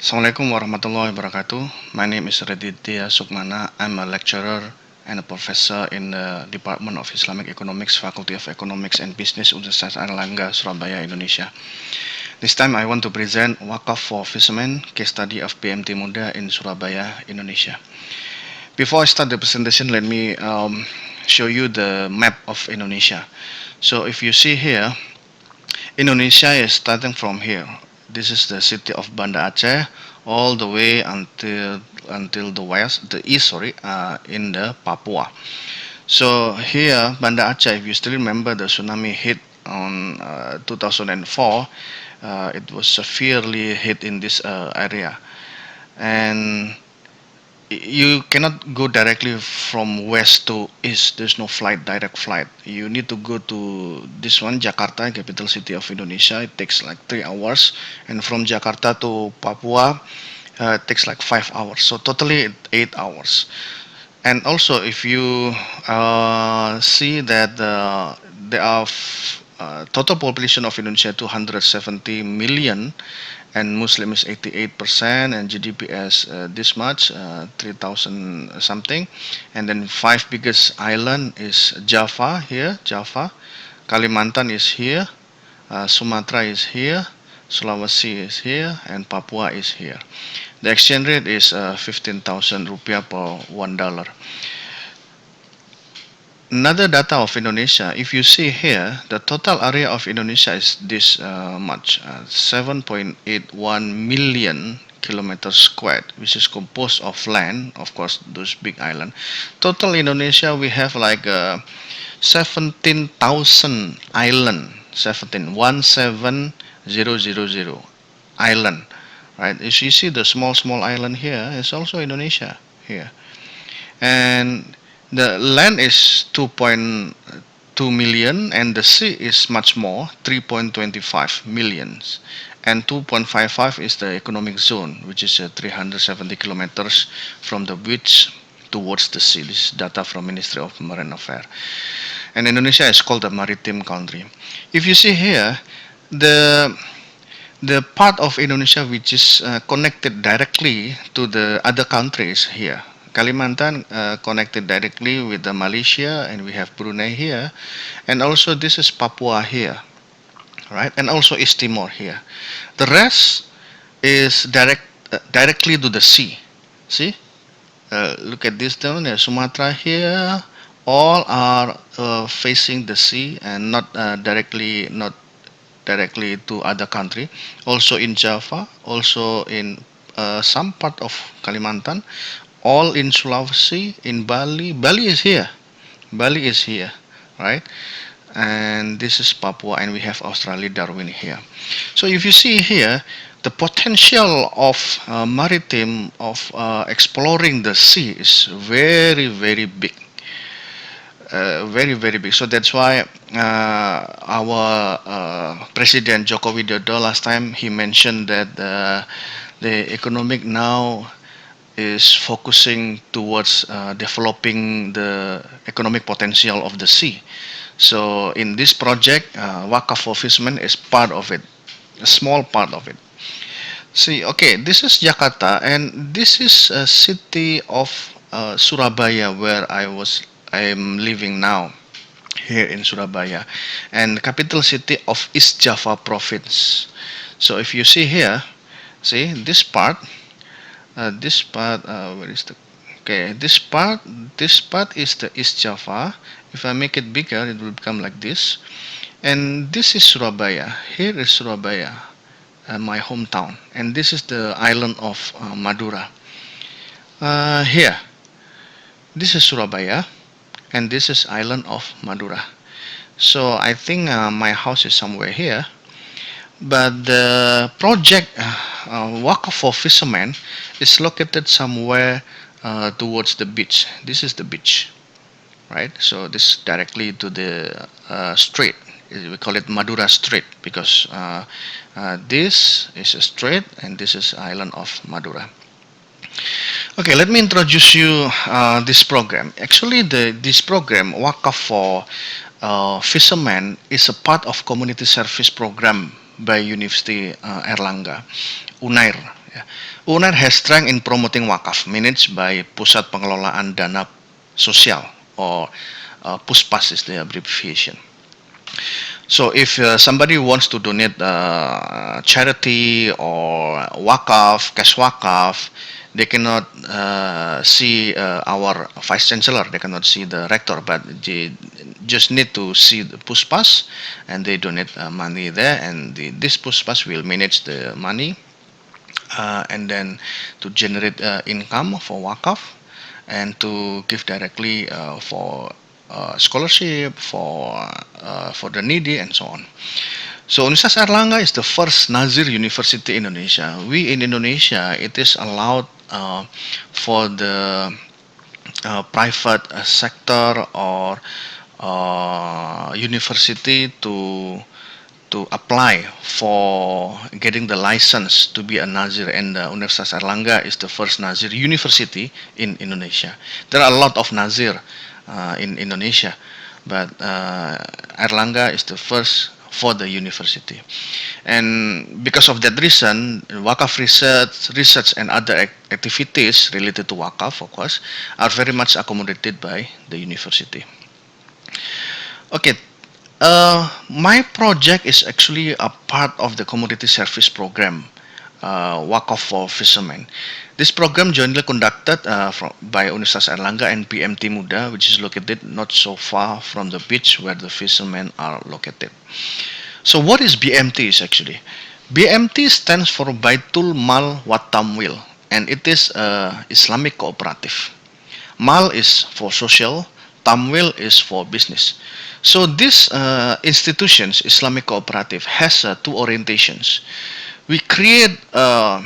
Assalamualaikum warahmatullahi wabarakatuh. My name is Raditya Sukmana. I'm a lecturer and a professor in the Department of Islamic Economics, Faculty of Economics and Business, Universitas Airlangga, Surabaya, Indonesia. This time I want to present Wakaf for Fishermen, case study of PMT Muda in Surabaya, Indonesia. Before I start the presentation, let me show you the map of Indonesia. So if you see here, Indonesia is starting from here. This is the city of Banda Aceh, all the way until the west, the east, sorry, in the Papua. So here, Banda Aceh, if you still remember the tsunami hit on 2004, it was severely hit in this area, and you cannot go directly from west to east. There's no direct flight. You need to go to this one, Jakarta, capital city of Indonesia. It takes like 3 hours, and from Jakarta to Papua, it takes like 5 hours. So totally 8 hours. And also, if you see that there are total population of Indonesia 270 million, and Muslim is 88%, and GDP as this much, 3,000 something, and then five biggest island is Java here, Java, Kalimantan is here, Sumatra is here, Sulawesi is here, and Papua is here. The exchange rate is 15,000 rupiah per $1. Another data of Indonesia, if you see here, the total area of Indonesia is this much, 7.81 million kilometers squared, which is composed of land, of course, those big islands. Total Indonesia, we have like 17,000 island, 17,000 island, right? If you see the small island here, it's also Indonesia here. And the land is 2.2 million, and the sea is much more, 3.25 millions, and 2.55 is the economic zone, which is 370 kilometers from the beach towards the sea. This is data from Ministry of Marine Affairs. And Indonesia is called a maritime country. If you see here, the part of Indonesia which is connected directly to the other countries here. Kalimantan connected directly with the Malaysia, and we have Brunei here, and also this is Papua here, right? And also East Timor here. The rest is directly to the sea. See, look at this down there. Sumatra here, all are facing the sea and not directly to other country. Also in Java, also in some part of Kalimantan, all in Sulawesi, in Bali. Bali is here. Bali is here, right? And this is Papua, and we have Australia, Darwin here. So if you see here, the potential of maritime of exploring the sea is very big. Very big. So that's why our President Joko Widodo last time he mentioned that the economic now is focusing towards developing the economic potential of the sea. So in this project, Wakaf for Fishermen is part of it, a small part of it. See, okay, this is Jakarta, and this is a city of Surabaya, where I am living now, here in Surabaya, and capital city of East Java province. So if you see here, see this part, where is the, okay, this part is the East Java. If I make it bigger, it will become like this. And this is Surabaya. Here is Surabaya, my hometown, and this is the island of Madura. Here, this is Surabaya, and this is island of Madura. So I think my house is somewhere here, but the project Wakaf for Fishermen is located somewhere towards the beach. This is the beach, right? So this directly to the strait. We call it Madura Strait because this is a strait and this is island of Madura. Okay, let me introduce you this program. Actually, this program Wakaf for Fishermen is a part of community service program by University Airlangga, UNAIR. Ya. UNER has strength in promoting wakaf managed by Pusat Pengelolaan Dana Sosial, or PUSPAS is the abbreviation. So if somebody wants to donate charity or wakaf, cash wakaf, they cannot see our vice chancellor, they cannot see the rector, but they just need to see the PUSPAS, and they donate money there, and this PUSPAS will manage the money, and then to generate income for wakaf, and to give directly for scholarship for the needy and so on. So Universitas Airlangga is the first Nazir University in Indonesia. We in Indonesia, it is allowed for the private sector or university to apply for getting the license to be a Nazir, and Universitas Airlangga is the first Nazir university in Indonesia. There are a lot of Nazir in Indonesia, but Airlangga is the first for the university. And because of that reason, Wakaf research and other activities related to Wakaf, of course, are very much accommodated by the university. Okay, my project is actually a part of the community service program, Wakaf for Fishermen. This program jointly conducted by Universitas Airlangga and PMT Muda, which is located not so far from the beach where the fishermen are located. So what is BMT is actually? BMT stands for Baitul Mal Wat Tamwil, and it is Islamic cooperative. Mal is for social, Tamwil is for business. So this institutions, Islamic cooperative, has two orientations. We create a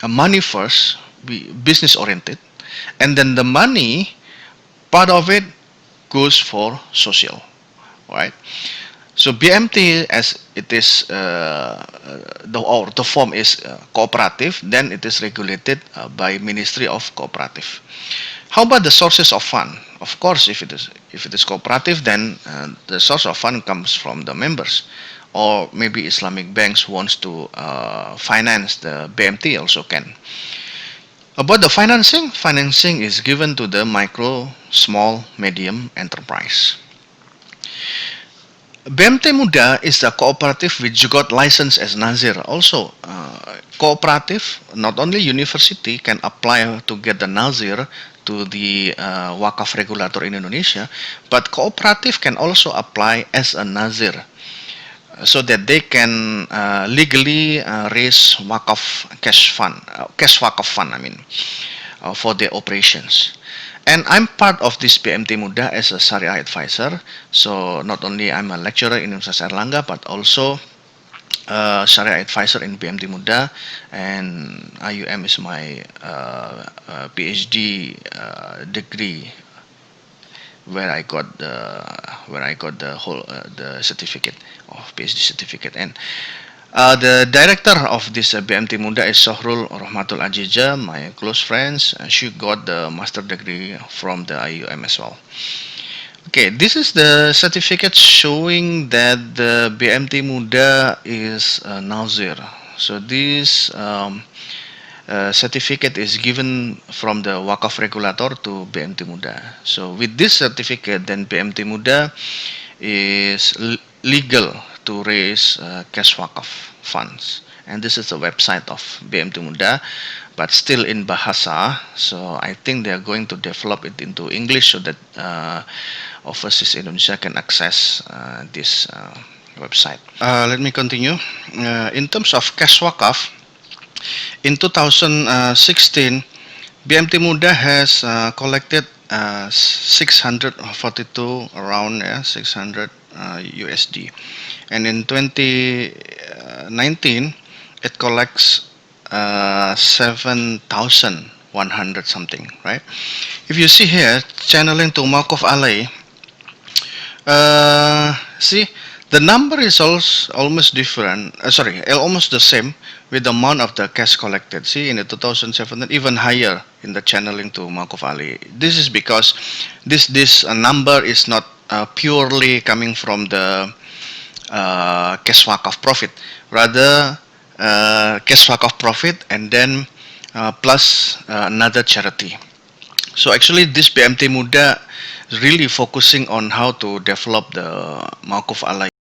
money first, we business oriented, and then the money, part of it goes for social, right? So BMT, as it is the form is cooperative, then it is regulated by Ministry of Cooperative. How about the sources of fund? Of course, if it is cooperative, then the source of fund comes from the members, or maybe Islamic banks wants to finance the BMT also can. About the financing is given to the micro, small, medium enterprise. BMT Muda is the cooperative which got license as Nazir. Also, cooperative, not only university can apply to get the Nazir to the Wakaf regulator in Indonesia, but cooperative can also apply as a Nazir, so that they can legally raise Wakaf cash Wakaf fund, I mean, for their operations. And I'm part of this BMT Muda as a Syariah advisor. So not only I'm a lecturer in Universitas Airlangga, but also Syariah advisor in BMT Muda, and IUM is my PhD degree, where I got the whole the certificate of PhD certificate. And the director of this BMT Muda is Sohrul Rahmatul Ajija, my close friends. She got the master degree from the IUM as well. Okay, this is the certificate showing that the BMT Muda is Nazir. So this certificate is given from the Wakaf regulator to BMT Muda. So with this certificate, then BMT Muda is legal to raise cash wakaf funds. And this is the website of BMT Muda, but still in Bahasa. So I think they are going to develop it into English so that overseas Indonesia can access this website. Let me continue. In terms of cash wakaf, in 2016, BMT Muda has collected 642 around 600 USD, and in 2019 it collects 7,100 something, right? If you see here, channeling to Mawquf Alai, see, the number is also almost different, almost the same with the amount of the cash collected. See, in the 2017, even higher in the channeling to Mawquf Alai. This is because this number is not purely coming from the cash wakaf profit, rather cash wakaf profit, and then plus another charity. So actually, this BMT Muda is really focusing on how to develop the Mauquf Al